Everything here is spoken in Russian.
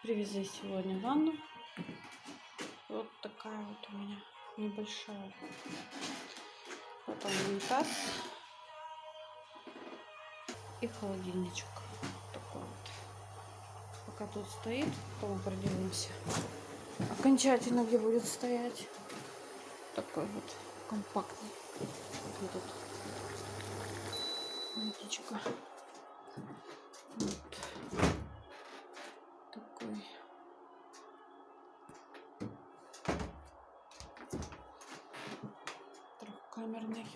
Привезли сегодня ванну. Вот такая вот у меня небольшая. Потом унитаз и холодильничек. Такой вот. Пока тут стоит, потом продвинемся. Окончательно где будет стоять. Такой вот компактный. Вот тут водичка. Вот. Такой. Трехкамерный.